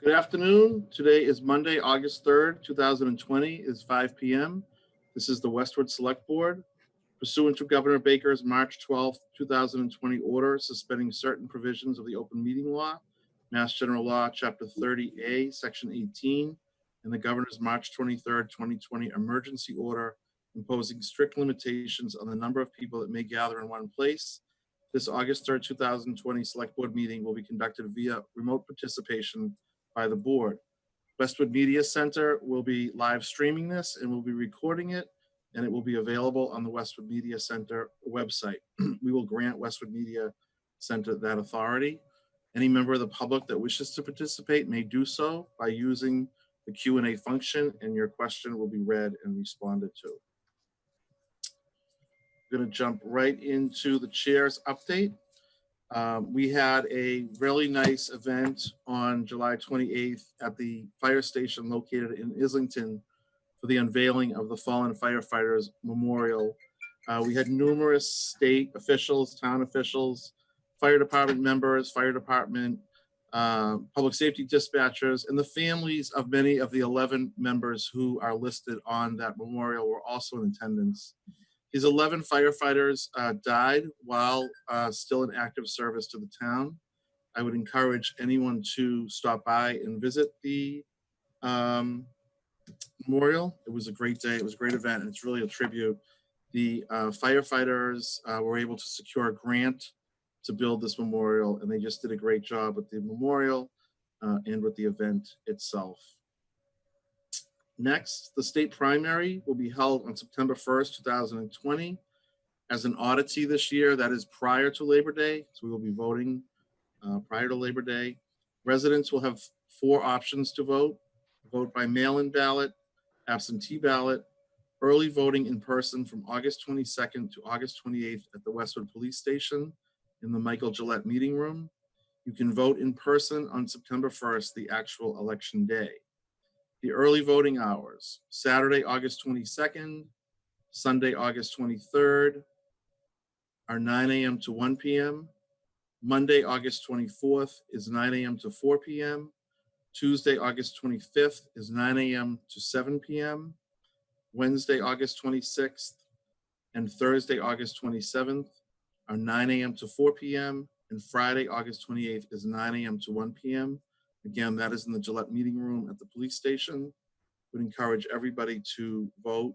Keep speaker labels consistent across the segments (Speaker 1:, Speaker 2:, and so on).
Speaker 1: Good afternoon. Today is Monday, August 3rd, 2020, is 5 p.m. This is the Westwood Select Board. Pursuant to Governor Baker's March 12th, 2020 order suspending certain provisions of the open meeting law, Mass General Law, Chapter 30A, Section 18, and the Governor's March 23rd, 2020 emergency order imposing strict limitations on the number of people that may gather in one place. This August 3rd, 2020 Select Board meeting will be conducted via remote participation by the board. Westwood Media Center will be live streaming this and will be recording it, and it will be available on the Westwood Media Center website. We will grant Westwood Media Center that authority. Any member of the public that wishes to participate may do so by using the Q&A function, and your question will be read and responded to. I'm going to jump right into the chair's update. We had a really nice event on July 28th at the fire station located in Islington for the unveiling of the Fallen Firefighters Memorial. We had numerous state officials, town officials, fire department members, fire department, public safety dispatchers, and the families of many of the 11 members who are listed on that memorial were also in attendance. These 11 firefighters died while still in active service to the town. I would encourage anyone to stop by and visit the memorial. It was a great day. It was a great event, and it's really a tribute. The firefighters were able to secure a grant to build this memorial, and they just did a great job with the memorial and with the event itself. Next, the state primary will be held on September 1st, 2020. As an oddity this year, that is prior to Labor Day, so we will be voting prior to Labor Day. Residents will have 4 options to vote: vote by mail-in ballot, absentee ballot, early voting in person from August 22nd to August 28th at the Westwood Police Station in the Michael Gillette Meeting Room. You can vote in person on September 1st, the actual election day. The early voting hours: Saturday, August 22nd, Sunday, August 23rd, are 9 a.m. to 1 p.m. Monday, August 24th is 9 a.m. to 4 p.m. Tuesday, August 25th is 9 a.m. to 7 p.m. Wednesday, August 26th, and Thursday, August 27th are 9 a.m. to 4 p.m. And Friday, August 28th is 9 a.m. to 1 p.m. Again, that is in the Gillette Meeting Room at the police station. Would encourage everybody to vote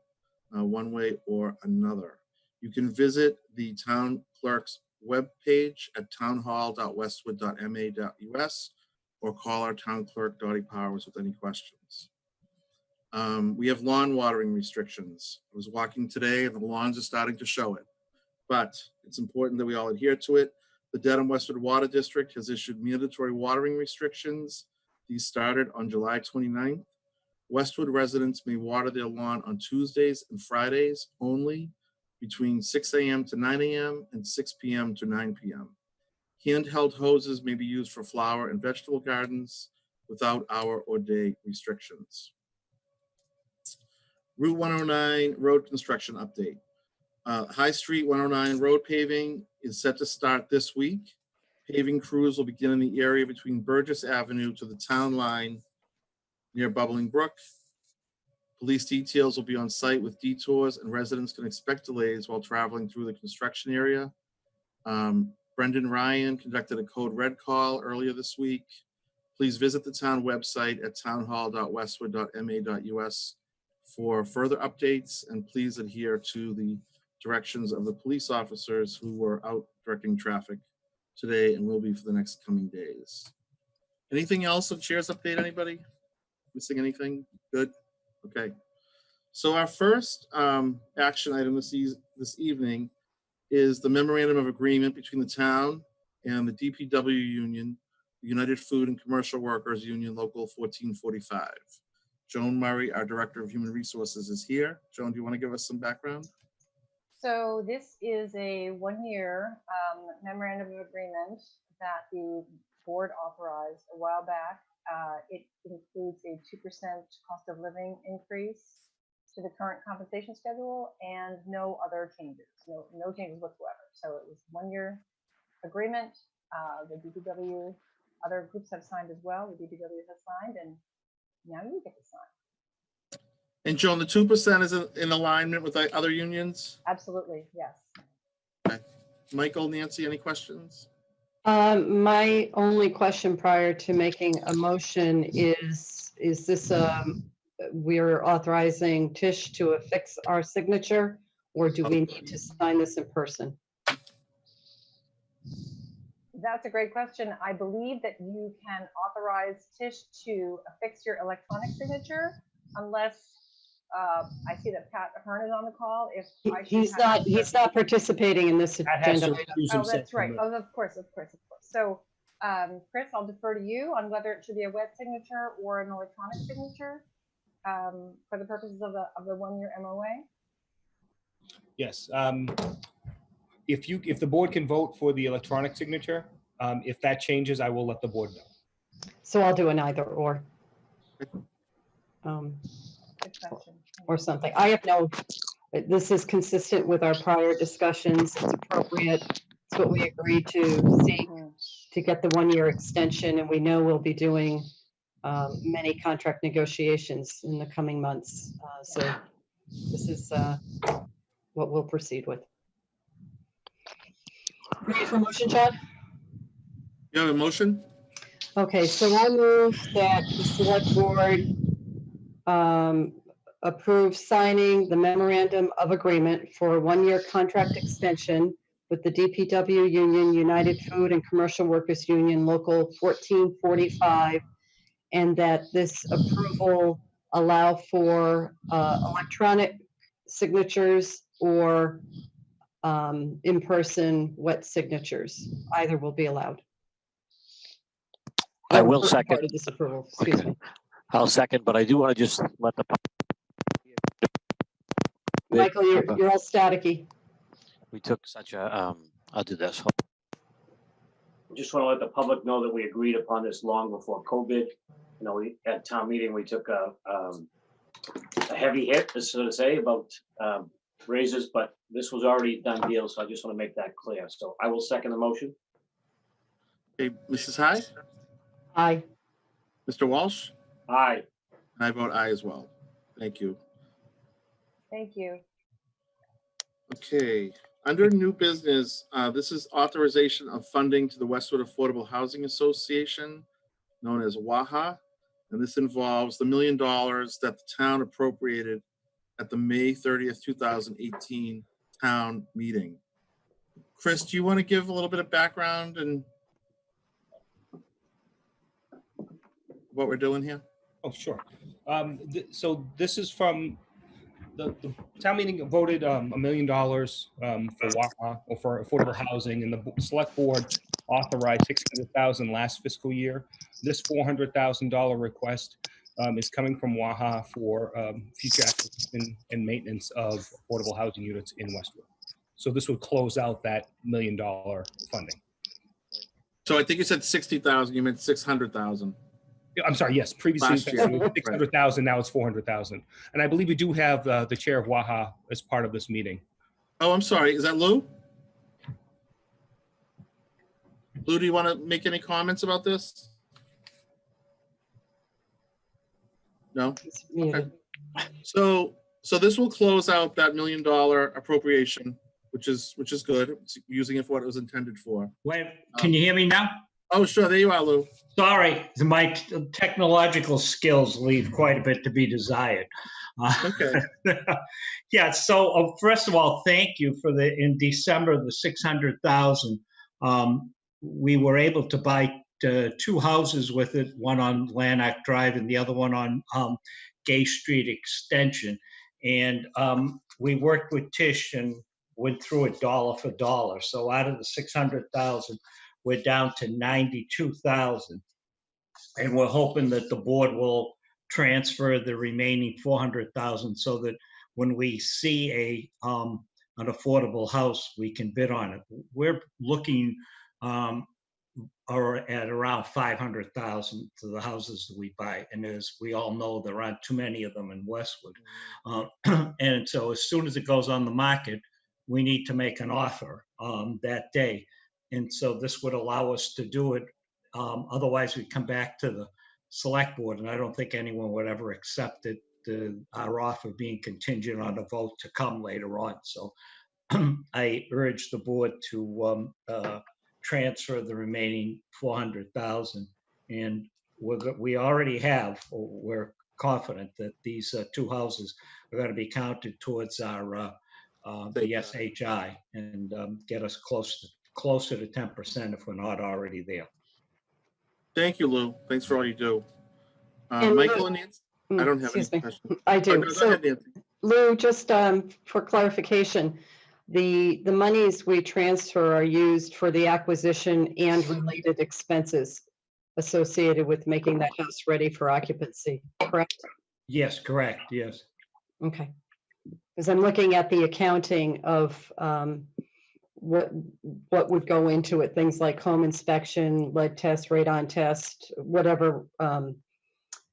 Speaker 1: one way or another. You can visit the town clerk's webpage at townhall.westwood.ma.us or call our town clerk, Dottie Powers, with any questions. We have lawn watering restrictions. I was walking today and the lawns are starting to show it, but it's important that we all adhere to it. The Dedham Westwood Water District has issued mandatory watering restrictions. These started on July 29th. Westwood residents may water their lawn on Tuesdays and Fridays only between 6 a.m. to 9 a.m. and 6 p.m. to 9 p.m. Handheld hoses may be used for flower and vegetable gardens without hour or day restrictions. Route 109 road construction update. High Street 109 road paving is set to start this week. Paving crews will begin in the area between Burgess Avenue to the town line near Bubbling Brook. Police details will be on site with detours, and residents can expect delays while traveling through the construction area. Brendan Ryan conducted a code red call earlier this week. Please visit the town website at townhall.westwood.ma.us for further updates, and please adhere to the directions of the police officers who were out directing traffic today and will be for the next coming days. Anything else on chair's update, anybody? Missing anything? Good? Okay. So our first action item this evening is the memorandum of agreement between the town and the DPW union, the United Food and Commercial Workers Union, Local 1445. Joan Murray, our Director of Human Resources, is here. Joan, do you want to give us some background?
Speaker 2: So this is a one-year memorandum of agreement that the board authorized a while back. It includes a 2% cost of living increase to the current compensation schedule and no other changes, no changes whatsoever. So it was 1-year agreement. The DPW Other groups have signed as well. The DPW has signed, and now you get to sign.
Speaker 1: And Joan, the 2% is in alignment with the other unions?
Speaker 2: Absolutely, yes.
Speaker 1: Okay. Michael, Nancy, any questions?
Speaker 3: My only question prior to making a motion is this, we're authorizing Tish to affix our signature, or do we need to sign this in person?
Speaker 2: That's a great question. I believe that you can authorize Tish to affix your electronic signature unless I see that Pat Ahern is on the call. If I should
Speaker 3: He's not participating in this
Speaker 4: That has to
Speaker 3: agenda.
Speaker 4: recuse
Speaker 2: Oh,
Speaker 4: himself
Speaker 2: that's
Speaker 4: from
Speaker 2: right.
Speaker 4: it.
Speaker 2: Oh, of course. So, Chris, I'll defer to you on whether it should be a wet signature or an electronic signature for the purposes of the 1-year MOA.
Speaker 4: Yes. If the board can vote for the electronic signature, if that changes, I will let the board know.
Speaker 3: So I'll do an either or.
Speaker 2: Good question.
Speaker 3: Or something. I have no, this is consistent with our prior discussions. It's appropriate. It's what we agreed to seek to get the 1-year extension, and we know we'll be doing many contract negotiations in the coming months. So this is what we'll proceed with. Ready for motion, John?
Speaker 1: You have a motion?
Speaker 3: Okay, so I move that the select board approve signing the memorandum of agreement for a 1-year contract extension with the DPW Union, United Food and Commercial Workers Union, Local 1445, and that this approval allow for electronic signatures or in-person wet signatures. Either will be allowed.
Speaker 5: I will
Speaker 3: Or
Speaker 5: second.
Speaker 3: part of this approval, excuse me.
Speaker 5: I'll second, but I do want to just let the.
Speaker 3: Michael, you're all staticky.
Speaker 5: We took such a, I'll do this.
Speaker 6: Just want to let the public know that we agreed upon this long before COVID. You know, we at town meeting, we took a heavy hit, so to say, about raises, but this was already a done deal. So I just want to make that clear. So I will second the motion.
Speaker 1: Okay, Mrs. Hyde,
Speaker 3: Aye.
Speaker 1: Mr. Walsh,
Speaker 6: Aye.
Speaker 1: and I vote aye as well. Thank you.
Speaker 2: Thank you.
Speaker 1: Okay, under new business, this is authorization of funding to the Westwood Affordable Housing Association, known as WAHA. And this involves the $1 million that the town appropriated at the May 30th, 2018 town meeting. Chris, do you want to give a little bit of background and what we're doing here?
Speaker 4: Oh, sure. So this is from the town meeting voted $1 million for WAHA or for affordable housing, and the select board authorized $600,000 last fiscal year. This $400,000 request is coming from WAHA for future acquisition and maintenance of affordable housing units in Westwood. So this would close out that $1 million funding.
Speaker 1: So I think you said 60,000, you meant 600,000.
Speaker 4: I'm sorry, yes, previously
Speaker 1: Last year.
Speaker 4: 600,000, now it's 400,000. And I believe we do have the chair of WAHA as part of this meeting.
Speaker 1: Oh, I'm sorry, is that Lou? Lou, do you want to make any comments about this? No?
Speaker 3: It's muted.
Speaker 1: So this will close out that $1 million appropriation, which is good. It's using it for what it was intended for.
Speaker 7: Wait, can you hear me now?
Speaker 1: Oh, sure, there you are, Lou.
Speaker 7: Sorry, my technological skills leave quite a bit to be desired.
Speaker 1: Okay.
Speaker 7: Yeah, so first of all, thank you for in December, the 600,000. We were able to buy 2 houses with it, one on Lanark Drive and the other one on Gay Street Extension. And we worked with Tish and went through it dollar for dollar. So out of the 600,000, we're down to 92,000. And we're hoping that the board will transfer the remaining 400,000 so that when we see an affordable house, we can bid on it. We're looking at around 500,000 to the houses that we buy. And as we all know, there aren't too many of them in Westwood. And so as soon as it goes on the market, we need to make an offer that day. And so this would allow us to do it Otherwise, we come back to the select board, and I don't think anyone would ever accept it, our offer being contingent on a vote to come later on. So I urge the board to transfer the remaining 400,000. And we already have, or we're confident that these two houses are going to be counted towards our the SHI and get us closer to 10% if we're not already there.
Speaker 1: Thank you, Lou. Thanks for all you do.
Speaker 3: And
Speaker 1: Michael and Nancy? I don't have any
Speaker 3: Excuse me.
Speaker 1: questions.
Speaker 3: I
Speaker 1: Oh,
Speaker 3: do.
Speaker 1: no, go
Speaker 3: So
Speaker 1: ahead, Nancy.
Speaker 3: Lou, just for clarification, the monies we transfer are used for the acquisition and related expenses associated with making that house ready for occupancy, correct?
Speaker 7: Yes, correct. Yes.
Speaker 3: Okay. Because I'm looking at the accounting of what would go into it, things like home inspection, lead test, radon test, whatever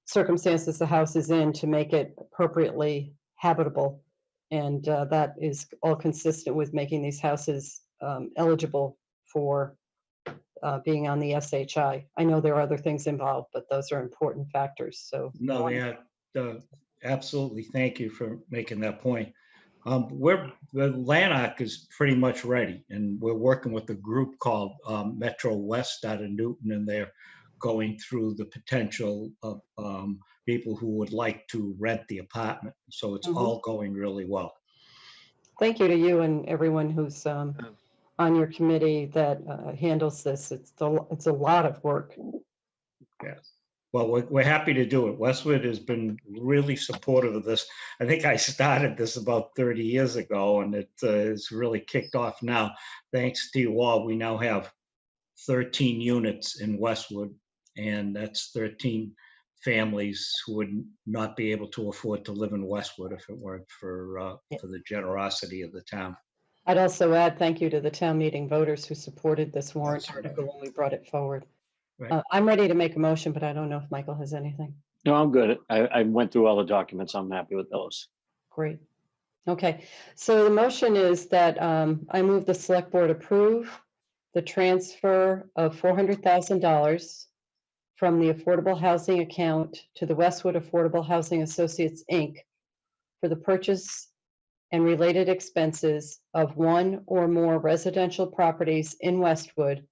Speaker 3: circumstances the house is in to make it appropriately habitable. And that is all consistent with making these houses eligible for being on the SHI. I know there are other things involved, but those are important factors. So
Speaker 7: No, yeah, absolutely. Thank you for making that point. The Lanark is pretty much ready, and we're working with a group called Metro West out of Newton, and they're going through the potential of people who would like to rent the apartment. So it's all going really well.
Speaker 3: thank you to you and everyone who's on your committee that handles this. It's a lot of work.
Speaker 7: Yes. Well, we're happy to do it. Westwood has been really supportive of this. I think I started this about 30 years ago, and it's really kicked off now. Thanks to you all, we now have 13 units in Westwood, and that's 13 families who would not be able to afford to live in Westwood if it weren't for the generosity of the town.
Speaker 3: I'd also add thank you to the town meeting voters who supported this warrant article when we brought it forward.
Speaker 7: Right.
Speaker 3: I'm ready to make a motion, but I don't know if Michael has anything.
Speaker 5: No, I'm good. I went through all the documents. I'm happy with those.
Speaker 3: Great. Okay, so the motion is that I move the select board approve the transfer of $400,000 from the affordable housing account to the Westwood Affordable Housing Associates, Inc. for the purchase and related expenses of one or more residential properties in Westwood,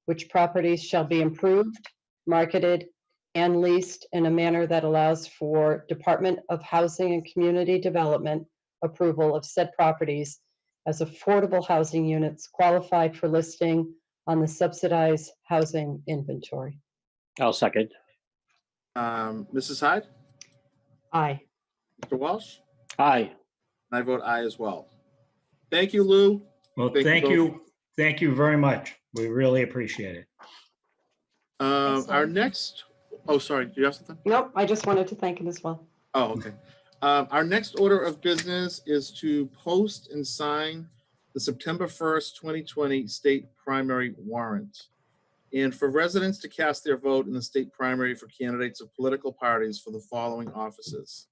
Speaker 3: which properties shall be improved, marketed, and leased in a manner that allows for Department of Housing and Community Development approval of said properties as affordable housing units qualified for listing on the subsidized housing inventory.
Speaker 5: I'll second.
Speaker 1: Mrs. Hyde?
Speaker 3: Aye.
Speaker 1: Mr. Walsh?
Speaker 5: Aye.
Speaker 1: And I vote aye as well. Thank you, Lou.
Speaker 7: Well,
Speaker 1: Thank you
Speaker 7: thank
Speaker 1: both.
Speaker 7: you. Thank you very much. We really appreciate it.
Speaker 1: Our next, oh, sorry, do you have something?
Speaker 3: Nope, I just wanted to thank him as well.
Speaker 1: Oh, okay. Our next order of business is to post and sign the September 1st, 2020 state primary warrant. And for residents to cast their vote in the state primary for candidates of political parties for the following offices: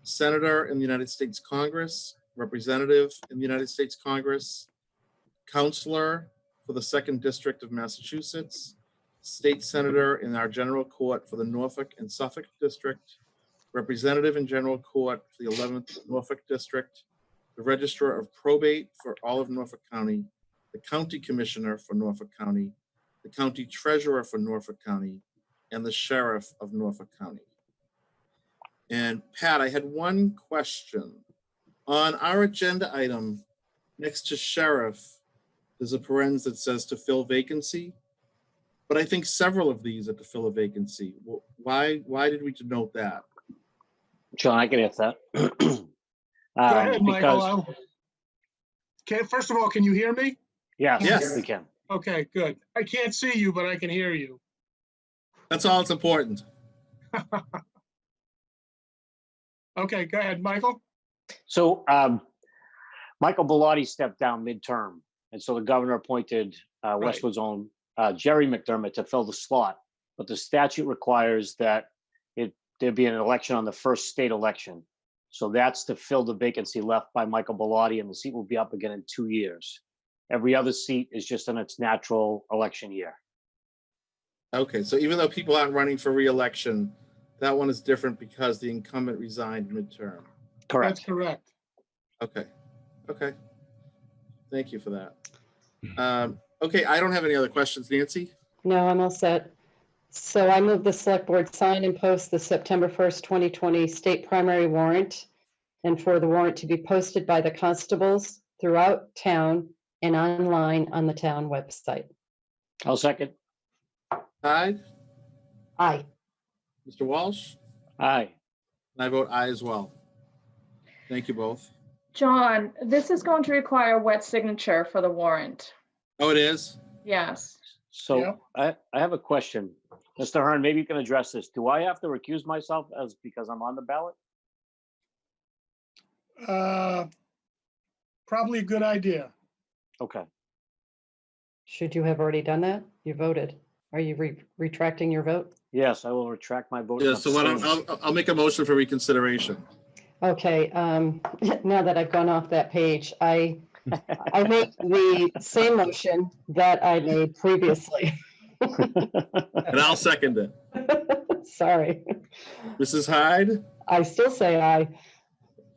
Speaker 1: Senator in the United States Congress, Representative in the United States Congress, Counselor for the 2nd District of Massachusetts, State Senator in our General Court for the Norfolk and Suffolk District, Representative in General Court for the 11th Norfolk District, the Registrar of Probate for all of Norfolk County, the County Commissioner for Norfolk County, the County Treasurer for Norfolk County, and the Sheriff of Norfolk County. And Pat, I had one question. On our agenda item, next to Sheriff, there's a parens that says to fill vacancy. But I think several of these are to fill a vacancy. Well, why did we denote that?
Speaker 5: John, I can answer that.
Speaker 8: Go ahead,
Speaker 5: because,
Speaker 8: Michael. Okay, first of all, can you hear me?
Speaker 5: yes,
Speaker 1: Yes.
Speaker 5: we can.
Speaker 8: Okay, good. I can't see you, but I can hear you.
Speaker 1: That's all that's important.
Speaker 8: Okay, go ahead, Michael.
Speaker 5: So Michael Bellotti stepped down midterm, and so the governor appointed Westwood's own Jerry McDermott to fill the slot. But the statute requires that there be an election on the first state election. So that's to fill the vacancy left by Michael Bellotti, and the seat will be up again in 2 years. Every other seat is just in its natural election year.
Speaker 1: Okay, so even though people aren't running for reelection, that one is different because the incumbent resigned midterm.
Speaker 8: That's
Speaker 5: Correct.
Speaker 8: correct.
Speaker 1: Okay, okay. Thank you for that. Okay, I don't have any other questions. Nancy?
Speaker 3: No, I'm all set. So I move the select board sign and post the September 1st, 2020 state primary warrant, and for the warrant to be posted by the constables throughout town and online on the town website.
Speaker 5: I'll second.
Speaker 1: Hyde?
Speaker 3: Aye.
Speaker 1: Mr. Walsh?
Speaker 5: Aye.
Speaker 1: And I vote aye as well. Thank you both.
Speaker 9: John, this is going to require a wet signature for the warrant.
Speaker 1: Oh, it is?
Speaker 9: Yes.
Speaker 5: So
Speaker 8: Yep.
Speaker 5: I have a question. Mr. Hearn, maybe you can address this. Do I have to recuse myself as because I'm on the ballot?
Speaker 8: Probably a good idea.
Speaker 5: Okay.
Speaker 3: Should you have already done that? You voted. Are you retracting your vote?
Speaker 5: Yes, I will retract my vote.
Speaker 1: Yeah,
Speaker 5: and
Speaker 1: so why don't,
Speaker 5: abstain.
Speaker 1: I'll make a motion for reconsideration.
Speaker 3: Okay, now that I've gone off that page, I make the same motion that I made previously.
Speaker 1: And I'll second it.
Speaker 3: Sorry.
Speaker 1: Mrs. Hyde?
Speaker 3: I still say aye.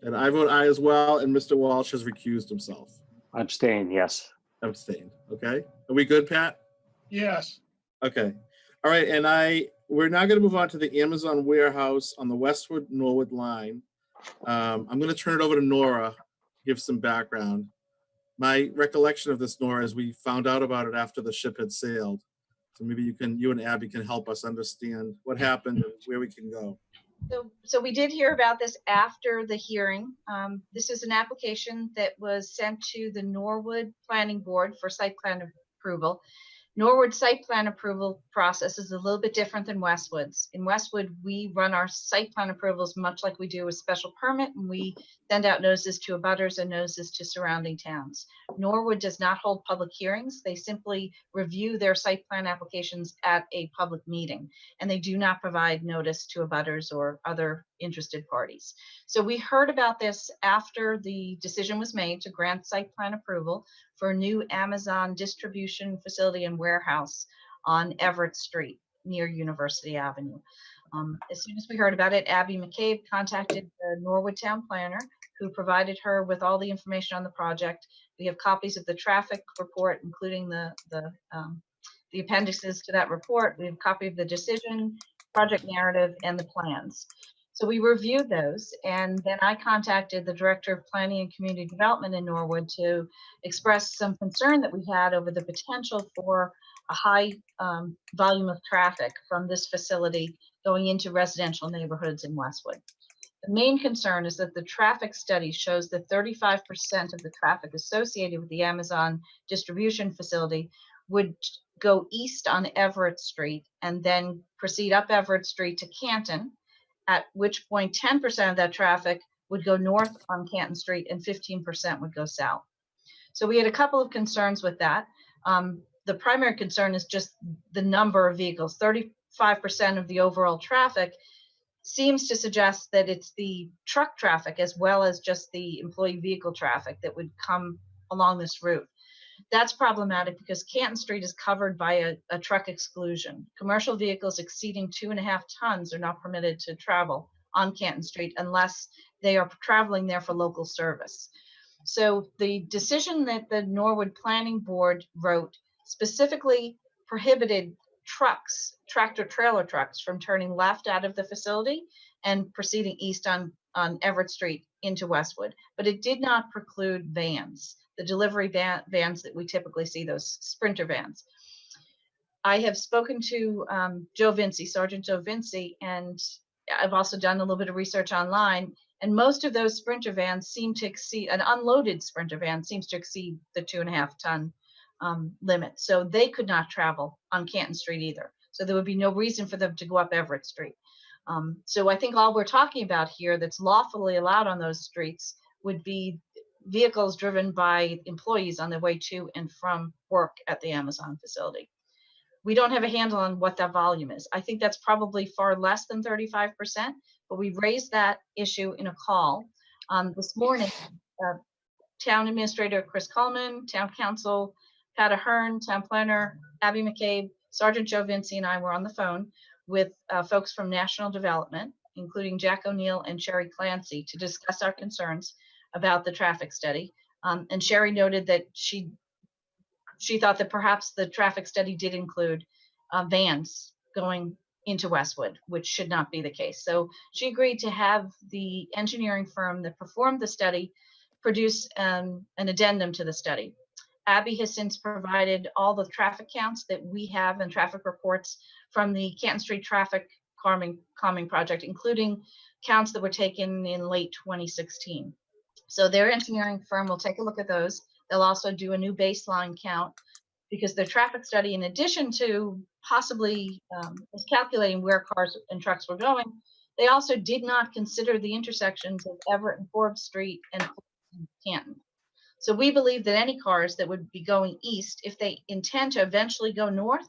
Speaker 1: And I vote aye as well, and Mr. Walsh has recused himself.
Speaker 5: Abstain, yes.
Speaker 1: Abstained, okay? Are we good, Pat?
Speaker 8: Yes.
Speaker 1: Okay. All right, and we're now gonna move on to the Amazon warehouse on the Westwood Norwood line. I'm gonna turn it over to Nora, to give some background. My recollection of this, Nora, is we found out about it after the ship had sailed. So maybe you and Abby can help us understand what happened and where we can go.
Speaker 10: So we did hear about this after the hearing. This is an application that was sent to the Norwood Planning Board for site plan approval. Norwood site plan approval process is a little bit different than Westwood's. In Westwood, we run our site plan approvals much like we do a special permit, and we send out notices to abutters and notices to surrounding towns. Norwood does not hold public hearings. They simply review their site plan applications at a public meeting, and they do not provide notice to abutters or other interested parties. So we heard about this after the decision was made to grant site plan approval for a new Amazon distribution facility and warehouse on Everett Street near University Avenue. As soon as we heard about it, Abby McCabe contacted the Norwood Town Planner, who provided her with all the information on the project. We have copies of the traffic report, including the appendices to that report. We have a copy of the decision, project narrative, and the plans. So we reviewed those, and then I contacted the Director of Planning and Community Development in Norwood to express some concern that we had over the potential for a high volume of traffic from this facility going into residential neighborhoods in Westwood. The main concern is that the traffic study shows that 35% of the traffic associated with the Amazon distribution facility would go east on Everett Street and then proceed up Everett Street to Canton, at which point 10% of that traffic would go north on Canton Street and 15% would go south. So we had a couple of concerns with that. The primary concern is just the number of vehicles. 35% of the overall traffic seems to suggest that it's the truck traffic as well as just the employee vehicle traffic that would come along this route. That's problematic because Canton Street is covered by a truck exclusion. Commercial vehicles exceeding 2.5 tons are not permitted to travel on Canton Street unless they are traveling there for local service. So the decision that the Norwood Planning Board wrote specifically prohibited trucks, tractor trailer trucks, from turning left out of the facility and proceeding east on Everett Street into Westwood, but it did not preclude vans, the delivery vans that we typically see, those Sprinter vans. I have spoken to Joe Vinci, Sergeant Joe Vinci, and I've also done a little bit of research online, and most of those Sprinter vans seem to exceed, an unloaded Sprinter van seems to exceed the 2.5 ton limit. So they could not travel on Canton Street either. So there would be no reason for them to go up Everett Street. So I think all we're talking about here that's lawfully allowed on those streets would be vehicles driven by employees on their way to and from work at the Amazon facility. We don't have a handle on what that volume is. I think that's probably far less than 35%, but we raised that issue in a call. This morning, Town Administrator Chris Coleman, Town Council Pat Ahern, Town Planner Abby McCabe Sergeant Joe Vinci and I were on the phone with folks from National Development, including Jack O'Neill and Sherry Clancy, to discuss our concerns about the traffic study. And Sherry noted that she thought that perhaps the traffic study did include vans going into Westwood, which should not be the case. So she agreed to have the engineering firm that performed the study produce an addendum to the study. Abby has since provided all the traffic counts that we have and traffic reports from the Canton Street Traffic Calming Project, including counts that were taken in late 2016. So their engineering firm will take a look at those. They'll also do a new baseline count, because their traffic study, in addition to possibly was calculating where cars and trucks were going, they also did not consider the intersections of Everett and Forbes Street and Canton. So we believe that any cars that would be going east, if they intend to eventually go north,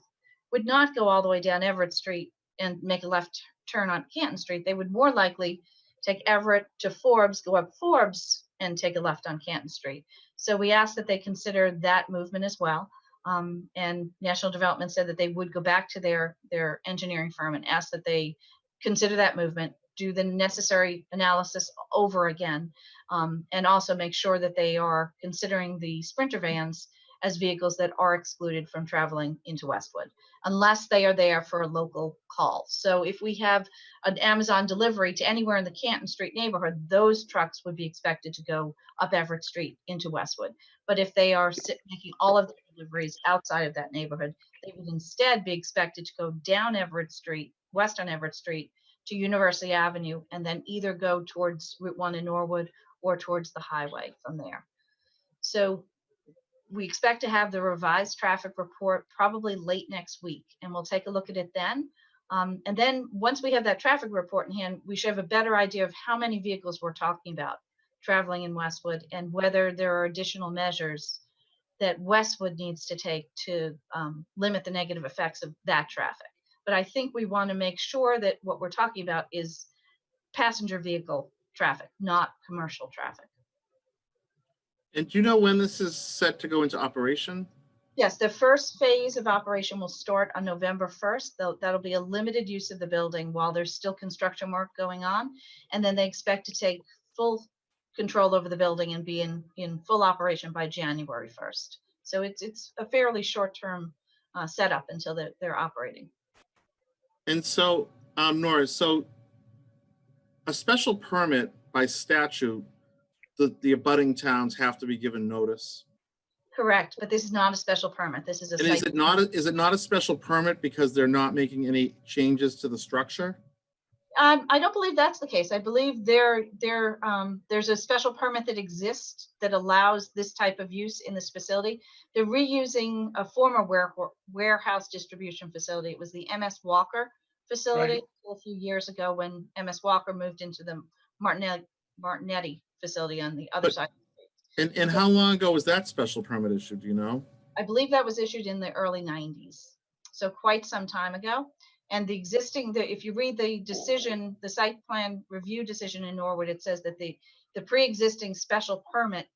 Speaker 10: would not go all the way down Everett Street and make a left turn on Canton Street. They would more likely take Everett to Forbes, go up Forbes, and take a left on Canton Street. So we asked that they consider that movement as well. And National Development said that they would go back to their engineering firm and ask that they consider that movement, do the necessary analysis over again, and also make sure that they are considering the Sprinter vans as vehicles that are excluded from traveling into Westwood, unless they are there for a local call. So if we have an Amazon delivery to anywhere in the Canton Street neighborhood, those trucks would be expected to go up Everett Street into Westwood. But if they are making all of their deliveries outside of that neighborhood, they would instead be expected to go down Everett Street, west on Everett Street, to University Avenue, and then either go towards Route 1 in Norwood or towards the highway from there. So we expect to have the revised traffic report probably late next week, and we'll take a look at it then. And then once we have that traffic report in hand, we should have a better idea of how many vehicles we're talking about traveling in Westwood, and whether there are additional measures that Westwood needs to take to limit the negative effects of that traffic. But I think we want to make sure that what we're talking about is passenger vehicle traffic, not commercial traffic.
Speaker 1: And do you know when this is set to go into operation?
Speaker 10: Yes, the first phase of operation will start on November 1st. That'll be a limited use of the building while there's still construction work going on. And then they expect to take full control over the building and be in full operation by January 1st. So it's a fairly short-term setup until they're operating.
Speaker 1: And so, Nora, so a special permit by statute, the abutting towns have to be given notice.
Speaker 10: Correct, but this is not a special permit. This is a
Speaker 1: And
Speaker 10: site.
Speaker 1: is it not a special permit because they're not making any changes to the structure?
Speaker 10: I don't believe that's the case. I believe there's a special permit that exists that allows this type of use in this facility. They're reusing a former warehouse distribution facility. It was the MS Walker facility a few years ago when MS Walker moved into the Martinetti facility on the other side.
Speaker 1: And how long ago was that special permit issued, do you know?
Speaker 10: I believe that was issued in the early 90s, so quite some time ago. And if you read the decision, the site plan review decision in Norwood, it says that the pre-existing special permit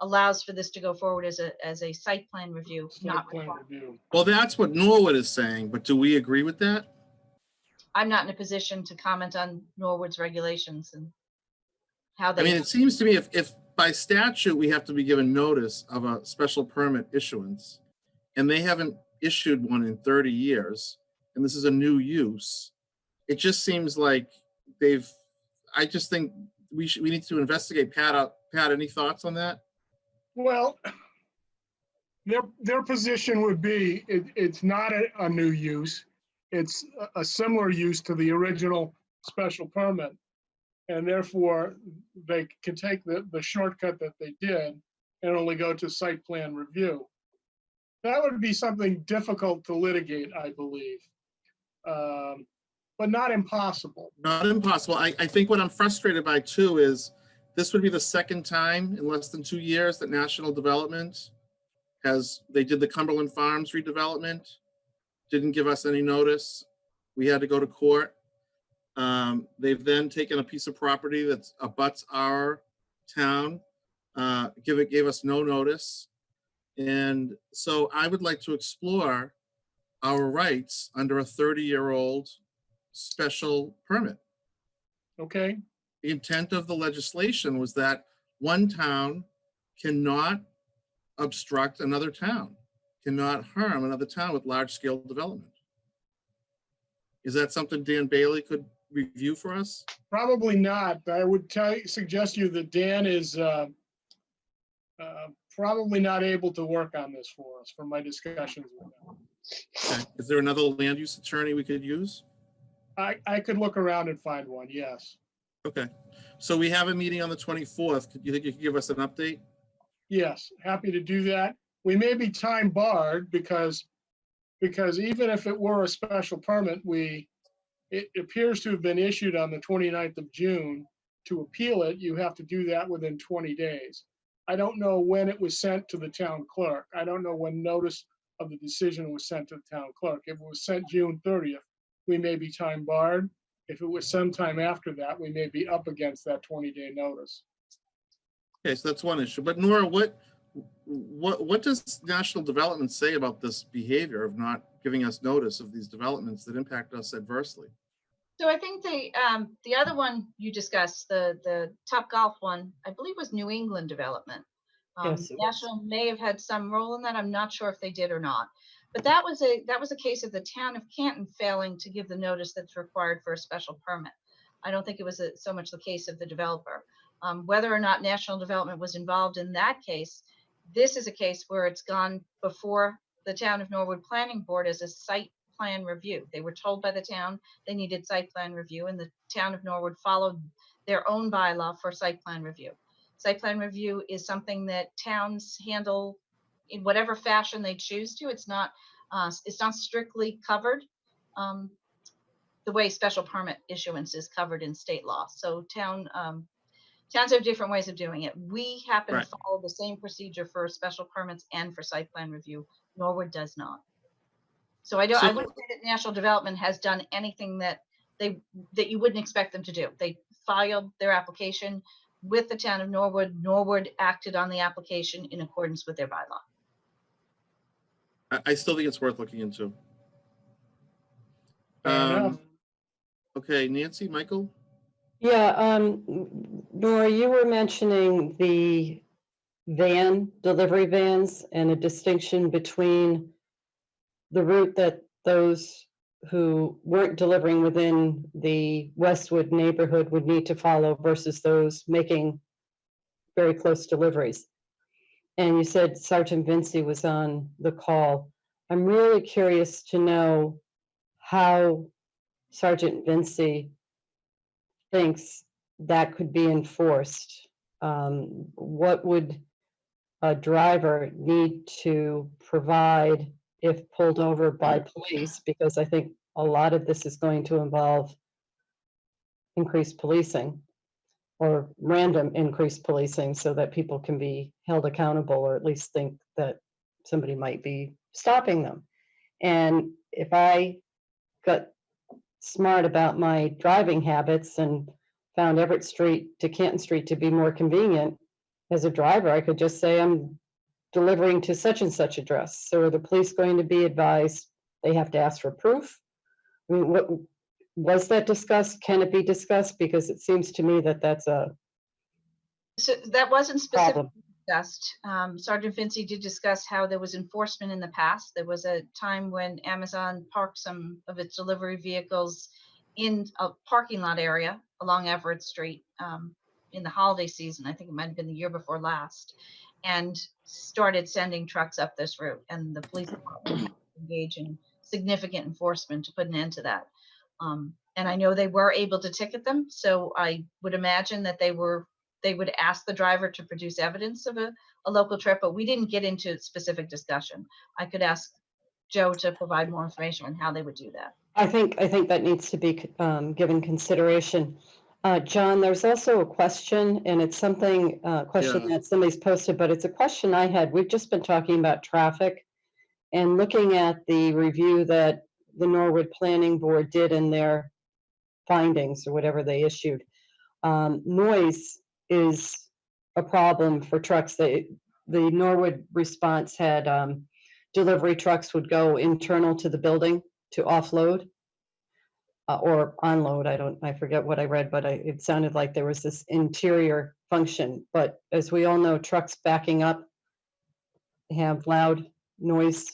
Speaker 10: allows for this to go forward as a site plan review, not required.
Speaker 1: Well, that's what Norwood is saying, but do we agree with that?
Speaker 10: I'm not in a position to comment on Norwood's regulations and how they.
Speaker 1: I mean, it seems to me if by statute we have to be given notice of a special permit issuance, and they haven't issued one in 30 years, and this is a new use, it just seems like I just think we need to investigate. Pat, any thoughts on that?
Speaker 8: Well, their position would be it's not a new use. It's a similar use to the original special permit. And therefore, they can take the shortcut that they did and only go to site plan review. That would be something difficult to litigate, I believe, but not impossible.
Speaker 1: Not impossible. I think what I'm frustrated by too is this would be the second time in less than 2 years that National Development they did the Cumberland Farms redevelopment, didn't give us any notice. We had to go to court. They've then taken a piece of property that abuts our town, gave us no notice. And so I would like to explore our rights under a 30-year-old special permit.
Speaker 8: Okay,
Speaker 1: The intent of the legislation was that one town cannot obstruct another town, cannot harm another town with large-scale development. Is that something Dan Bailey could review for us?
Speaker 8: probably not, but I would suggest you that Dan is probably not able to work on this for us from my discussions with him.
Speaker 1: Okay. Is there another land use attorney we could use?
Speaker 8: I could look around and find one, yes.
Speaker 1: Okay. So we have a meeting on the 24th. You think you could give us an update?
Speaker 8: Yes, happy to do that. We may be time barred because even if it were a special permit, it appears to have been issued on the 29th of June. To appeal it, you have to do that within 20 days. I don't know when it was sent to the town clerk. I don't know when notice of the decision was sent to the town clerk. If it was sent June 30th, we may be time barred. If it was sometime after that, we may be up against that 20-day notice.
Speaker 1: Okay, so that's one issue. But Nora, what does national development say about this behavior of not giving us notice of these developments that impact us adversely?
Speaker 10: So I think the other one you discussed, the Top Golf one, I believe was New England Development.
Speaker 3: Yes, it was.
Speaker 10: National may have had some role in that. I'm not sure if they did or not. But that was a case of the town of Canton failing to give the notice that's required for a special permit. I don't think it was so much the case of the developer. Whether or not national development was involved in that case, this is a case where it's gone before the town of Norwood Planning Board as a site plan review. They were told by the town they needed site plan review, and the town of Norwood followed their own bylaw for site plan review. Site plan review is something that towns handle in whatever fashion they choose to. It's not strictly covered the way special permit issuance is covered in state law. So towns have different ways of doing it. We happen to follow the same procedure for special permits and for site plan review. Norwood does not. So I wouldn't say that national development has done anything that you wouldn't expect them to do. They filed their application with the town of Norwood. Norwood acted on the application in accordance with their bylaw.
Speaker 1: I still think it's worth looking into.
Speaker 8: Fair enough.
Speaker 1: Okay, Nancy, Michael?
Speaker 3: Yeah, Nora, you were mentioning the delivery vans, and a distinction between the route that those who weren't delivering within the Westwood neighborhood would need to follow versus those making very close deliveries. And you said Sergeant Vinci was on the call. I'm really curious to know how Sergeant Vinci thinks that could be enforced. What would a driver need to provide if pulled over by police? Because I think a lot of this is going to involve increased policing or random increased policing so that people can be held accountable, or at least think that somebody might be stopping them. And if I got smart about my driving habits and found Everett Street to Canton Street to be more convenient, as a driver, I could just say I'm delivering to such and such address. So are the police going to be advised they have to ask for proof? I mean, what was that discussed? Can it be discussed? Because it seems to me that that's a
Speaker 10: So that wasn't specifically
Speaker 3: problem.
Speaker 10: discussed. Sergeant Vinci did discuss how there was enforcement in the past. There was a time when Amazon parked some of its delivery vehicles in a parking lot area along Everett Street in the holiday season. I think it might have been the year before last, and started sending trucks up this route. And the police department engaged in significant enforcement to put an end to that. And I know they were able to ticket them. So I would imagine that they would ask the driver to produce evidence of a local trip, but we didn't get into specific discussion. I could ask Joe to provide more information on how they would do that.
Speaker 3: I think that needs to be given consideration. John, there's also a question, and it's something question that somebody's posted, but it's a question I had. We've just been talking about traffic and looking at the review that the Norwood Planning Board did in their findings or whatever they issued. Noise is a problem for trucks. The Norwood response had delivery trucks would go internal to the building to offload or unload. I forget what I read, but it sounded like there was this interior function. But as we all know, trucks backing up have loud noise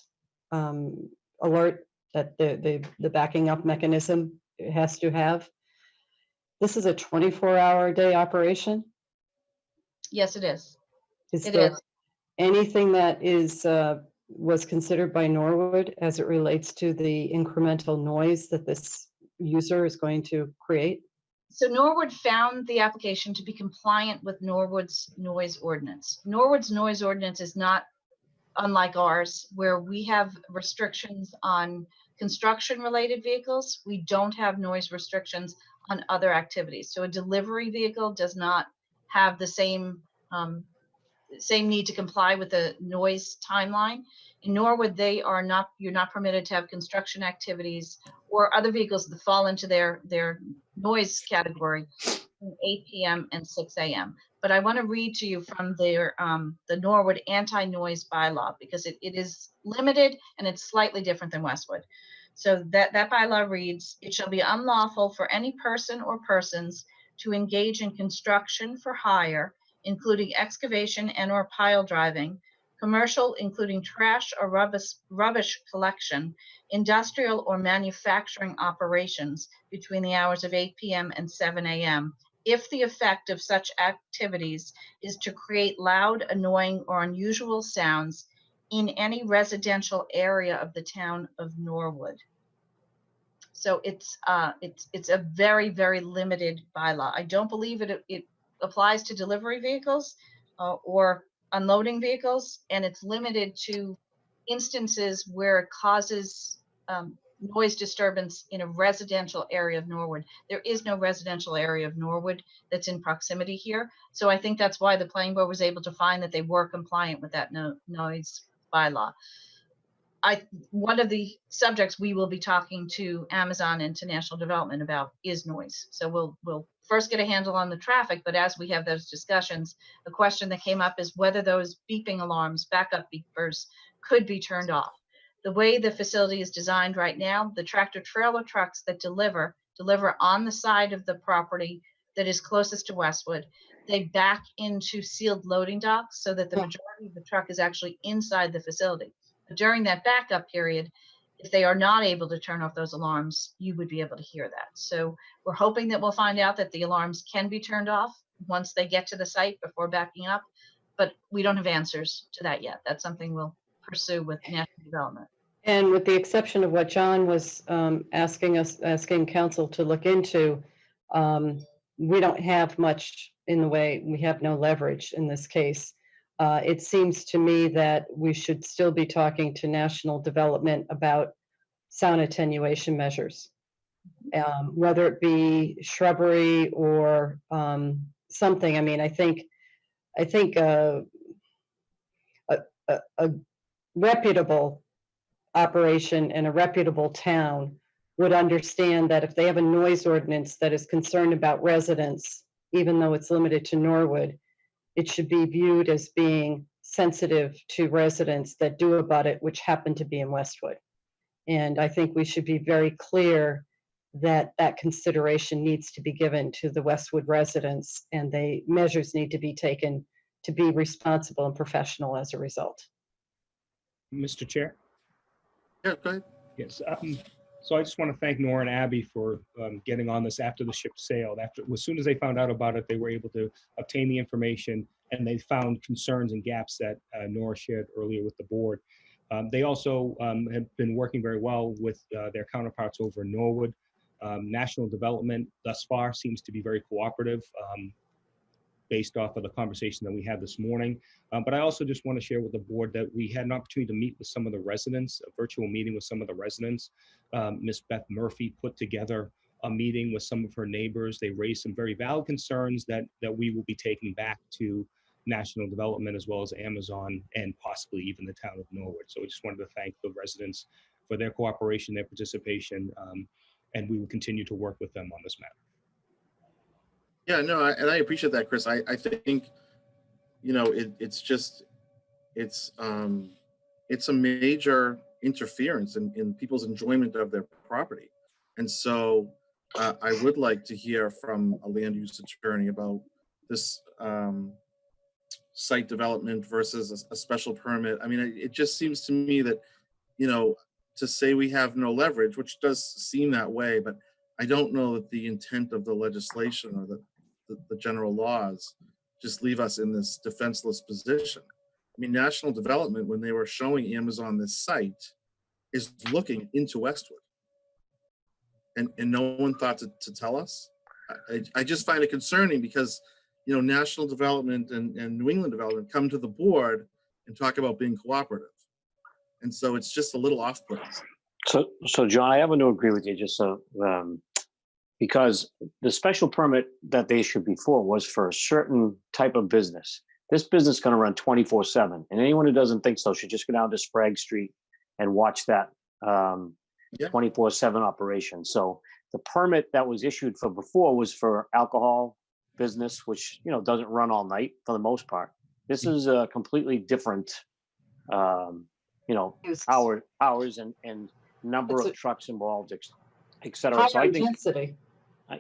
Speaker 3: alert that the backing up mechanism has to have. This is a 24-hour day operation.
Speaker 10: Yes, it is.
Speaker 3: Is
Speaker 10: It
Speaker 3: there
Speaker 10: is.
Speaker 3: anything that is was considered by Norwood as it relates to the incremental noise that this user is going to create?
Speaker 10: So Norwood found the application to be compliant with Norwood's noise ordinance. Norwood's noise ordinance is not unlike ours, where we have restrictions on construction-related vehicles. We don't have noise restrictions on other activities. So a delivery vehicle does not have the same need to comply with the noise timeline. In Norwood, you're not permitted to have construction activities or other vehicles that fall into their noise category from 8 p.m. and 6 a.m. But I want to read to you from their the Norwood anti-noise bylaw, because it is limited and it's slightly different than Westwood. So that bylaw reads, it shall be unlawful for any person or persons to engage in construction for hire, including excavation and or pile driving, commercial, including trash or rubbish collection, industrial or manufacturing operations between the hours of 8 p.m. and 7 a.m. if the effect of such activities is to create loud, annoying, or unusual sounds in any residential area of the town of Norwood. So it's a very, very limited bylaw. I don't believe it applies to delivery vehicles or unloading vehicles, and it's limited to instances where it causes noise disturbance in a residential area of Norwood. There is no residential area of Norwood that's in proximity here. So I think that's why the planning board was able to find that they were compliant with that noise bylaw. One of the subjects we will be talking to Amazon and to National Development about is noise. So we'll first get a handle on the traffic, but as we have those discussions, the question that came up is whether those beeping alarms, backup beepers, could be turned off. The way the facility is designed right now, the tractor trailer trucks that deliver on the side of the property that is closest to Westwood. They back into sealed loading docks so that the majority of the truck is actually inside the facility. But during that backup period, if they are not able to turn off those alarms, you would be able to hear that. So we're hoping that we'll find out that the alarms can be turned off once they get to the site before backing up, but we don't have answers to that yet. That's something we'll pursue with National Development.
Speaker 3: And with the exception of what John was asking council to look into, we don't have much in the way, we have no leverage in this case. It seems to me that we should still be talking to National Development about sound attenuation measures, whether it be shrubbery or something. I mean, I think a reputable operation in a reputable town would understand that if they have a noise ordinance that is concerned about residents, even though it's limited to Norwood, it should be viewed as being sensitive to residents that do abut it, which happen to be in Westwood. And I think we should be very clear that that consideration needs to be given to the Westwood residents, and the measures need to be taken to be responsible and professional as a result.
Speaker 4: Mr. Chair?
Speaker 1: Yeah, go ahead.
Speaker 4: Yes. So I just want to thank Nora and Abby for getting on this after the ship sailed. As soon as they found out about it, they were able to obtain the information, and they found concerns and gaps that Nora shared earlier with the board. They also have been working very well with their counterparts over in Norwood. National Development thus far seems to be very cooperative, based off of the conversation that we had this morning. But I also just want to share with the board that we had an opportunity to meet with some of the residents, a virtual meeting with some of the residents. Ms. Beth Murphy put together a meeting with some of her neighbors. They raised some very valid concerns that we will be taking back to National Development as well as Amazon and possibly even the town of Norwood. So I just wanted to thank the residents for their cooperation, their participation, and we will continue to work with them on this matter.
Speaker 1: Yeah, no, and I appreciate that, Chris. I think, you know, it's it's a major interference in people's enjoyment of their property. And so I would like to hear from a land use attorney about this site development versus a special permit. I mean, it just seems to me that, you know, to say we have no leverage, which does seem that way, but I don't know that the intent of the legislation or the general laws just leave us in this defenseless position. I mean, National Development, when they were showing Amazon this site, is looking into Westwood. And no one thought to tell us. I just find it concerning because, you know, National Development and New England Development come to the board and talk about being cooperative. And so it's just a little off-putting.
Speaker 5: So John, I happen to agree with you just so, because the special permit that they issued before was for a certain type of business. This business is going to run 24/7, and anyone who doesn't think so should just go down to Sprague Street and watch that 24/7 operation. So the permit that was issued for before was for alcohol business, which, you know, doesn't run all night for the most part. This is a completely different, you know, hours and number
Speaker 3: It's
Speaker 5: of trucks involved, et cetera. So
Speaker 3: higher
Speaker 5: I think,
Speaker 3: intensity.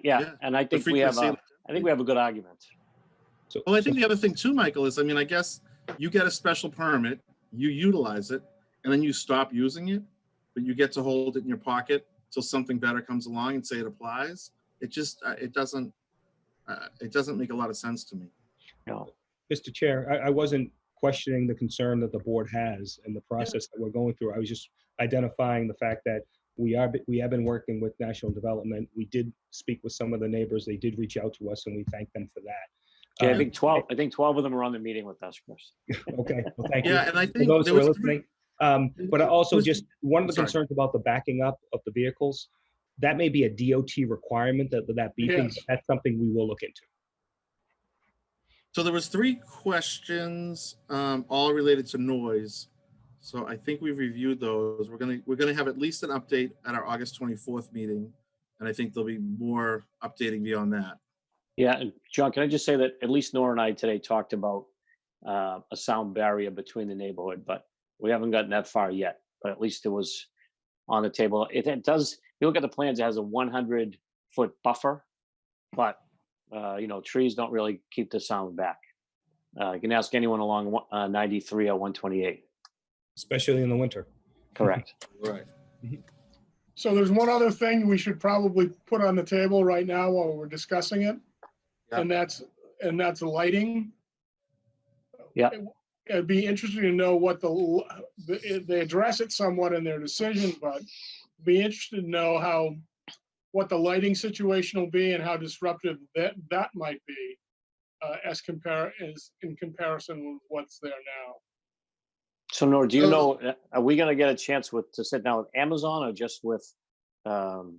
Speaker 1: Yeah,
Speaker 5: and I think
Speaker 1: the
Speaker 5: we have
Speaker 1: frequency.
Speaker 5: I think we have a good argument.
Speaker 4: So,
Speaker 1: Well, I think the other thing too, Michael, is, I mean, I guess you get a special permit, you utilize it, and then you stop using it, but you get to hold it in your pocket till something better comes along and say it applies. It just, it doesn't make a lot of sense to me.
Speaker 5: No.
Speaker 4: Mr. Chair, I wasn't questioning the concern that the board has and the process that we're going through. I was just identifying the fact that we have been working with National Development. We did speak with some of the neighbors. They did reach out to us, and we thank them for that.
Speaker 5: Yeah, I think 12 of them are on the meeting with us, Chris.
Speaker 4: Okay, well, thank you.
Speaker 1: Yeah, and I
Speaker 4: For
Speaker 1: think
Speaker 4: those
Speaker 1: there
Speaker 4: who are
Speaker 1: was
Speaker 4: listening. But also just one of the
Speaker 1: Sorry.
Speaker 4: concerns about the backing up of the vehicles, that may be a DOT requirement that beeping.
Speaker 8: Yes.
Speaker 4: That's something we will look into.
Speaker 1: So there was 3 questions, all related to noise. So I think we've reviewed those. We're gonna have at least an update at our August 24th meeting, and I think there'll be more updating beyond that.
Speaker 5: Yeah, and John, can I just say that at least Nora and I today talked about a sound barrier between the neighborhood, but we haven't gotten that far yet. But at least it was on the table. It does. You look at the plans; it has a 100-foot buffer, but you know, trees don't really keep the sound back. You can ask anyone along 93 or 128.
Speaker 4: Especially in the winter.
Speaker 5: Correct.
Speaker 1: Right.
Speaker 8: So there's one other thing we should probably put on the table right now while we're discussing it.
Speaker 1: Yeah.
Speaker 8: And that's lighting.
Speaker 5: Yeah.
Speaker 8: It'd be interesting to know what they address it somewhat in their decision, but be interested to know what the lighting situation will be and how disruptive that might be in comparison with what's there now.
Speaker 5: So, Nora, do you know? Are we going to get a chance to sit down with Amazon or just with the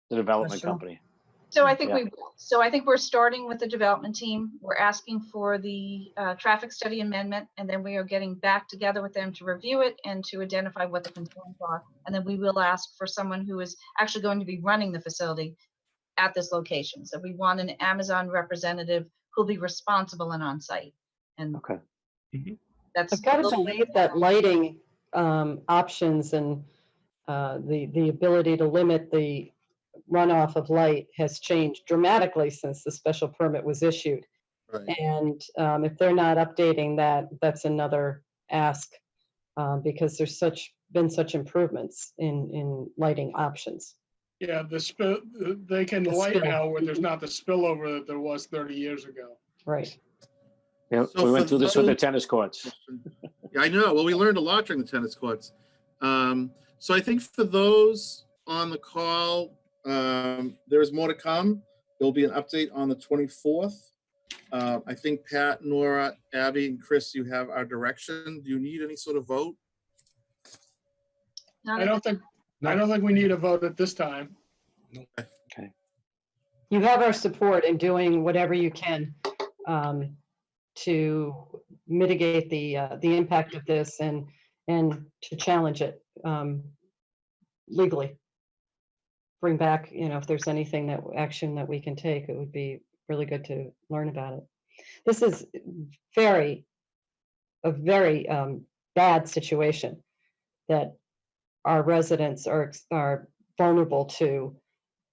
Speaker 5: development company?
Speaker 10: So I think I think we're starting with the development team. We're asking for the traffic study amendment, and then we are getting back together with them to review it and to identify what the concerns are. And then we will ask for someone who is actually going to be running the facility at this location. So we want an Amazon representative who'll be responsible and on site. And
Speaker 5: okay,
Speaker 10: that's.
Speaker 3: I've got to believe that lighting options and the ability to limit the runoff of light has changed dramatically since the special permit was issued.
Speaker 1: Right.
Speaker 3: And if they're not updating that, that's another ask because there's been such improvements in lighting options.
Speaker 8: Yeah, they can light now where there's not the spillover that there was 30 years ago.
Speaker 3: Right.
Speaker 5: yeah,
Speaker 1: So
Speaker 5: we went
Speaker 1: for
Speaker 5: through this with the
Speaker 1: those-
Speaker 5: tennis courts.
Speaker 1: Yeah, I know. Well, we learned a lot during the tennis courts. So I think for those on the call, there is more to come. There'll be an update on the 24th. I think Pat, Nora, Abby, and Chris, you have our direction. Do you need any sort of vote?
Speaker 8: I don't think we need a vote at this time.
Speaker 5: Okay.
Speaker 3: You have our support in doing whatever you can to mitigate the impact of this and to challenge it legally. Bring back, if there's anything action that we can take, it would be really good to learn about it. This is a very bad situation that our residents are vulnerable to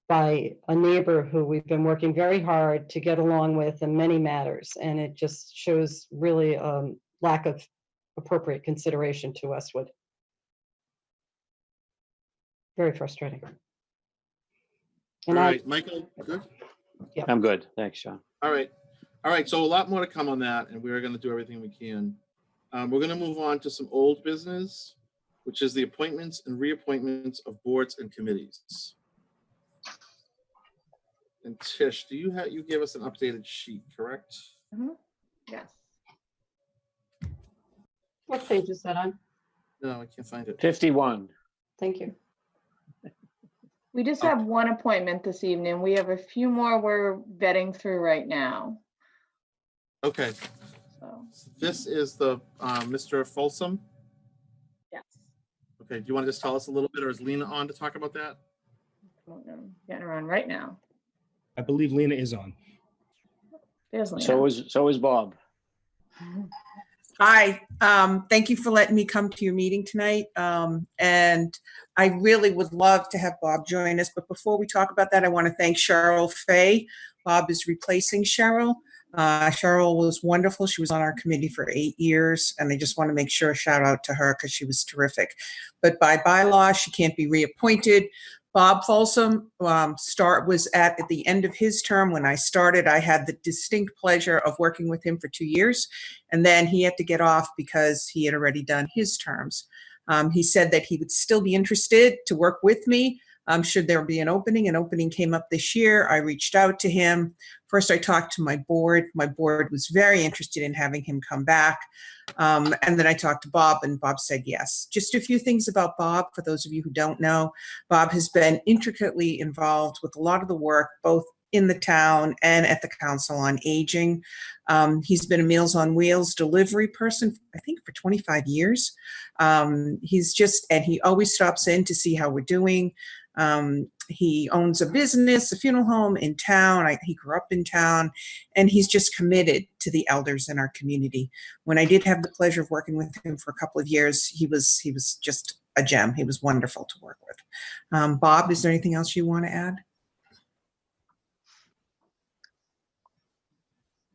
Speaker 3: by a neighbor who we've been working very hard to get along with in many matters. And it just shows really lack of appropriate consideration to Westwood. Very frustrating.
Speaker 1: All
Speaker 3: And
Speaker 1: right, Michael, good?
Speaker 5: I'm good. Thanks, Sean.
Speaker 1: All right, so a lot more to come on that, and we're going to do everything we can. We're going to move on to some old business, which is the appointments and reappointments of boards and committees. And Tish, do you gave us an updated sheet, correct?
Speaker 9: Yes.
Speaker 3: what page is that on?
Speaker 1: No, I can't find it.
Speaker 5: 51.
Speaker 3: Thank you.
Speaker 9: We just have one appointment this evening. We have a few more we're vetting through right now.
Speaker 1: Okay,
Speaker 9: So,
Speaker 1: this is the Mr. Folsom.
Speaker 9: yes.
Speaker 1: Okay, do you want to just tell us a little bit, or is Lena on to talk about that?
Speaker 9: Don't know. Getting around right now.
Speaker 4: I believe Lena is on.
Speaker 9: There's Lena.
Speaker 5: So is Bob.
Speaker 11: Hi, thank you for letting me come to your meeting tonight. And I really would love to have Bob join us. But before we talk about that, I want to thank Cheryl Fay. Bob is replacing Cheryl. Cheryl was wonderful. She was on our committee for 8 years. And I just want to make sure, shout out to her because she was terrific. But by bylaw, she can't be reappointed. Bob Folsom was at the end of his term. When I started, I had the distinct pleasure of working with him for 2 years. And then he had to get off because he had already done his terms. He said that he would still be interested to work with me should there be an opening. An opening came up this year. I reached out to him. First, I talked to my board. My board was very interested in having him come back. And then I talked to Bob, and Bob said yes. Just a few things about Bob, for those of you who don't know. Bob has been intricately involved with a lot of the work, both in the town and at the Council on Aging. He's been a Meals on Wheels delivery person, I think, for 25 years. And he always stops in to see how we're doing. He owns a business, a funeral home in town. He grew up in town, and he's just committed to the elders in our community. When I did have the pleasure of working with him for a couple of years, he was just a gem. He was wonderful to work with. Bob, is there anything else you want to add?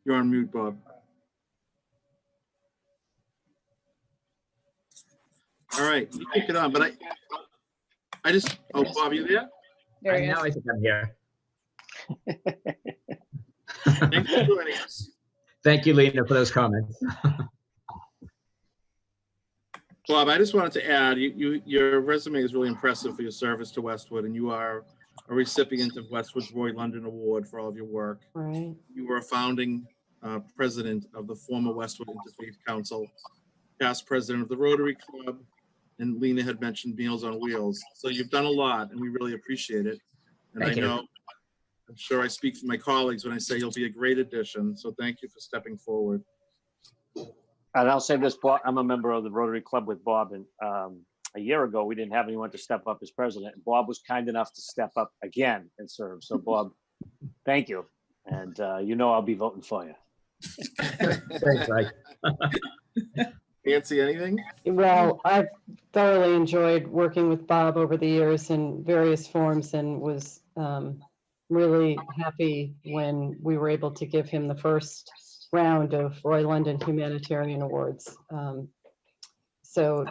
Speaker 1: You're on mute, Bob. All right, you kick it on, but I just, oh, Bob, you there?
Speaker 2: There he
Speaker 12: Now I
Speaker 2: is.
Speaker 12: think I'm here.
Speaker 1: Thanks for joining us.
Speaker 12: Thank you, Lena, for those comments.
Speaker 1: Bob, I just wanted to add, your resume is really impressive for your service to Westwood, and you are a recipient of Westwood's Roy London Award for all of your work.
Speaker 3: Right.
Speaker 1: You were a founding president of the former Westwood Interfaith Council, past president of the Rotary Club, and Lena had mentioned Meals on Wheels. So you've done a lot, and we really appreciate it. And
Speaker 12: Thank
Speaker 1: I
Speaker 12: you.
Speaker 1: know, I'm sure I speak for my colleagues when I say you'll be a great addition. So thank you for stepping forward.
Speaker 5: And I'll say this, Bob, I'm a member of the Rotary Club with Bob, and a year ago, we didn't have anyone to step up as president. And Bob was kind enough to step up again and serve. So Bob, thank you. And I'll be voting for you.
Speaker 12: Thanks, Mike.
Speaker 1: Nancy, anything?
Speaker 3: Well, I've thoroughly enjoyed working with Bob over the years in various forms, and was really happy when we were able to give him the first round of Roy London Humanitarian Awards. So,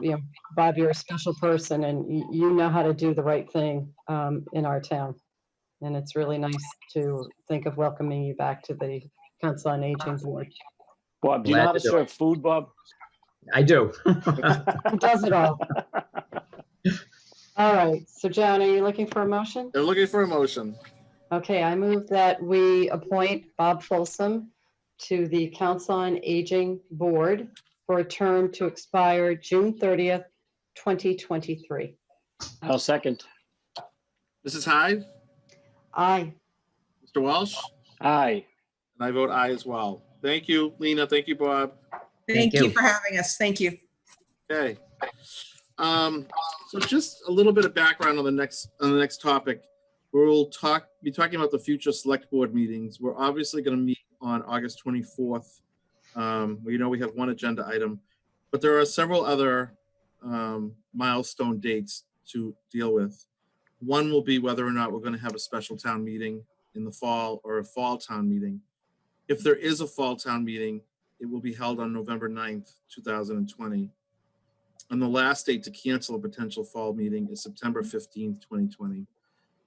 Speaker 3: Bob, you're a special person, and you know how to do the right thing in our town. And it's really nice to think of welcoming you back to the Council on Aging Board.
Speaker 5: Bob, do you know how to serve food, Bob?
Speaker 12: I do.
Speaker 3: He does it all. All right, so John, are you looking for a motion?
Speaker 1: They're looking for a motion.
Speaker 3: Okay, I move that we appoint Bob Folsom to the Council on Aging Board for a term to expire June 30th, 2023.
Speaker 5: I'll second.
Speaker 1: Mrs. Hyde,
Speaker 3: Aye.
Speaker 1: Mr. Walsh,
Speaker 5: Aye.
Speaker 1: and I vote aye as well. Thank you, Lena. Thank you, Bob.
Speaker 11: Thank you
Speaker 12: you.
Speaker 11: for having us. Thank you.
Speaker 1: Okay. So just a little bit of background on the next topic. We'll be talking about the future select board meetings. We're obviously going to meet on August 24th. We know we have one agenda item, But there are several other milestone dates to deal with. One will be whether or not we're going to have a special town meeting in the fall or a fall town meeting. If there is a fall town meeting, it will be held on November 9th, 2020. And the last date to cancel a potential fall meeting is September 15th, 2020.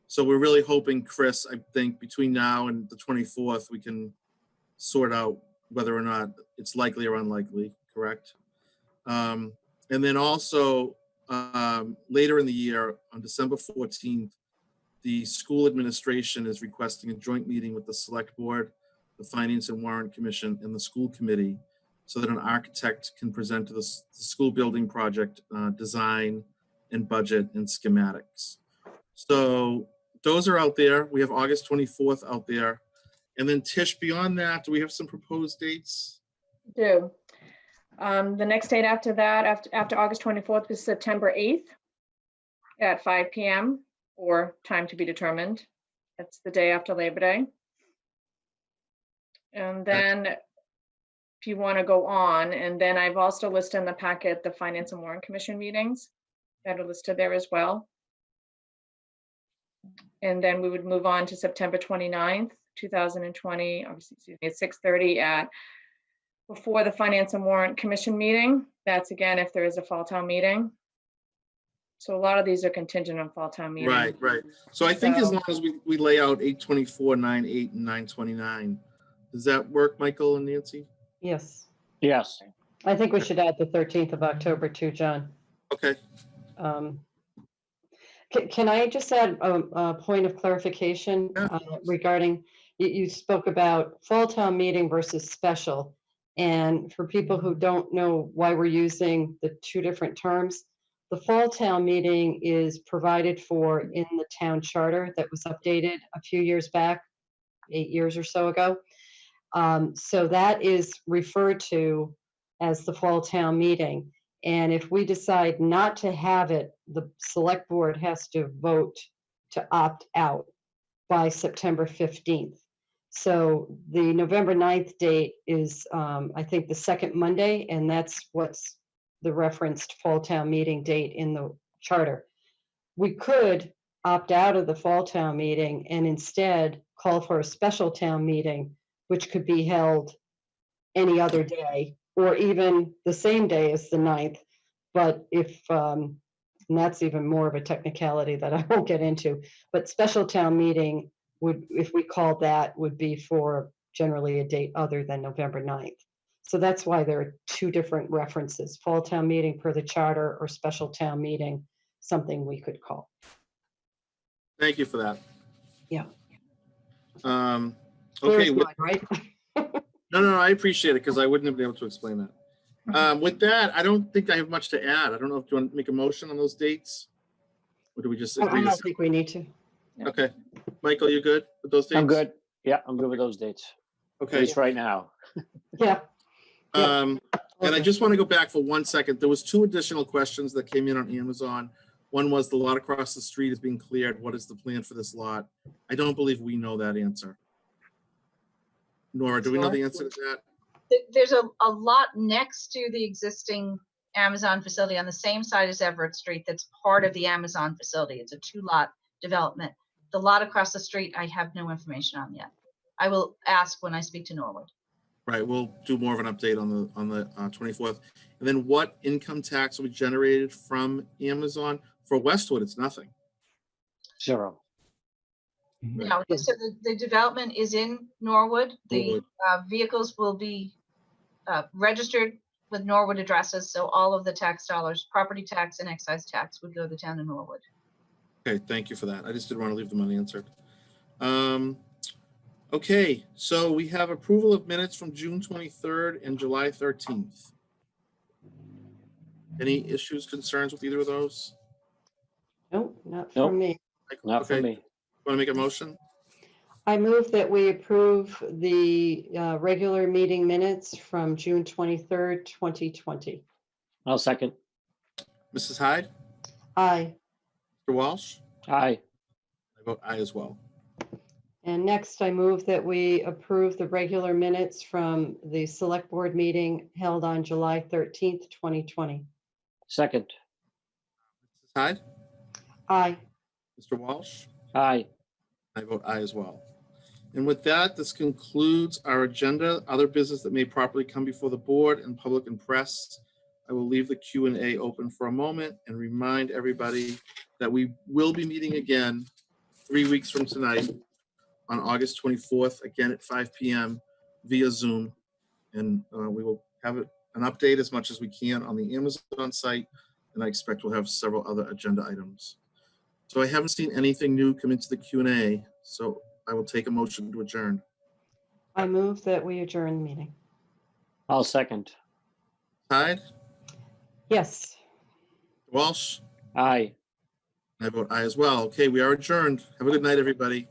Speaker 1: So we're really hoping, Chris, I think between now and the 24th, we can sort out whether or not it's likely or unlikely, correct? And then also later in the year, on December 14th, the school administration is requesting a joint meeting with the Select Board, the Finance and Warrant Commission, and the school committee, so that an architect can present to the school building project design and budget and schematics. So those are out there. We have August 24th out there. And then Tish, beyond that, do we have some proposed dates?
Speaker 9: Do. The next date after that, after August 24th, is September 8th at 5 p.m. or time to be determined. That's the day after Labor Day. And then if you want to go on, and then I've also listed in the packet the Finance and Warrant Commission meetings that are listed there as well. And then we would move on to September 29th, 2020, obviously, excuse me, at 6:30 before the Finance and Warrant Commission meeting. That's again, if there is a fall town meeting. So a lot of these are contingent on fall town meeting.
Speaker 1: Right. So I think as
Speaker 9: So-
Speaker 1: long as we lay out 8/24, 9/8, and 9/29, does that work, Michael and Nancy?
Speaker 3: Yes.
Speaker 5: Yes.
Speaker 3: I think we should add the 13th of October too, John.
Speaker 1: Okay.
Speaker 3: Can I just add a point of clarification regarding, you spoke about fall town meeting versus special. And for people who don't know why we're using the two different terms, the fall town meeting is provided for in the town charter that was updated a few years back, 8 years or so ago. So that is referred to as the fall town meeting. And if we decide not to have it, the select board has to vote to opt out by September 15th. So the November 9th date is, I think, the second Monday, and that's what's the referenced fall town meeting date in the charter. We could opt out of the fall town meeting and instead call for a special town meeting, which could be held any other day, or even the same day as the 9th. But if, and that's even more of a technicality that I won't get into, but special town meeting would, if we called that, would be for generally a date other than November 9th. So that's why there are two different references, fall town meeting per the charter or special town meeting, something we could call.
Speaker 1: Thank you for that.
Speaker 3: Yeah.
Speaker 1: Okay.
Speaker 3: Clear as mud, right?
Speaker 1: No, I appreciate it because I wouldn't have been able to explain that. With that, I don't think I have much to add. I don't know if you want to make a motion on those dates, or do we just
Speaker 3: I
Speaker 1: agree?
Speaker 3: don't think we need to.
Speaker 1: Okay, Michael, you good with those dates?
Speaker 5: I'm good. Yeah, I'm good with those dates, at
Speaker 1: Okay.
Speaker 5: least right now.
Speaker 3: Yeah.
Speaker 1: And I
Speaker 3: Okay.
Speaker 1: just want to go back for 1 second. There was 2 additional questions that came in on Amazon. One was the lot across the street is being cleared. What is the plan for this lot? I don't believe we know that answer. Nora, do we know the answer to that?
Speaker 10: There's a lot next to the existing Amazon facility on the same side as Everett Street that's part of the Amazon facility. It's a 2-lot development. The lot across the street, I have no information on yet. I will ask when I speak to Norwood.
Speaker 1: Right, we'll do more of an update on the 24th. And then what income tax will be generated from Amazon? For Westwood, it's nothing.
Speaker 5: 0.
Speaker 10: No, so the development is in Norwood. The
Speaker 1: Norwood.
Speaker 10: vehicles will be registered with Norwood addresses, so all of the tax dollars, property tax and excise tax, would go to the town of Norwood.
Speaker 1: Okay, thank you for that. I just didn't want to leave them unanswered. Okay, so we have approval of minutes from June 23rd and July 13th. Any issues, concerns with either of those?
Speaker 3: Nope, not
Speaker 5: Nope.
Speaker 3: from me.
Speaker 5: Not for
Speaker 1: Okay,
Speaker 5: me.
Speaker 1: want to make a motion?
Speaker 3: I move that we approve the regular meeting minutes from June 23rd, 2020.
Speaker 5: I'll second.
Speaker 1: Mrs. Hyde?
Speaker 3: Aye.
Speaker 1: Mr. Walsh?
Speaker 5: Aye.
Speaker 1: I vote aye as well.
Speaker 3: And next, I move that we approve the regular minutes from the Select Board meeting held on July 13th, 2020.
Speaker 5: Second.
Speaker 1: Mrs. Hyde,
Speaker 3: Aye.
Speaker 1: Mr. Walsh,
Speaker 5: Aye.
Speaker 1: I vote aye as well. And with that, this concludes our agenda. Other business that may properly come before the board and public and press. I will leave the Q&A open for a moment and remind everybody that we will be meeting again 3 weeks from tonight on August 24th, again at 5 p.m. via Zoom. And we will have an update as much as we can on the Amazon site. And I expect we'll have several other agenda items. So I haven't seen anything new come into the Q&A, so I will take a motion to adjourn.
Speaker 3: I move that we adjourn the meeting.
Speaker 5: I'll second.
Speaker 1: Hyde,
Speaker 3: Yes.
Speaker 1: Walsh,
Speaker 5: Aye.
Speaker 1: I vote aye as well. Okay, we are adjourned. Have a good night, everybody.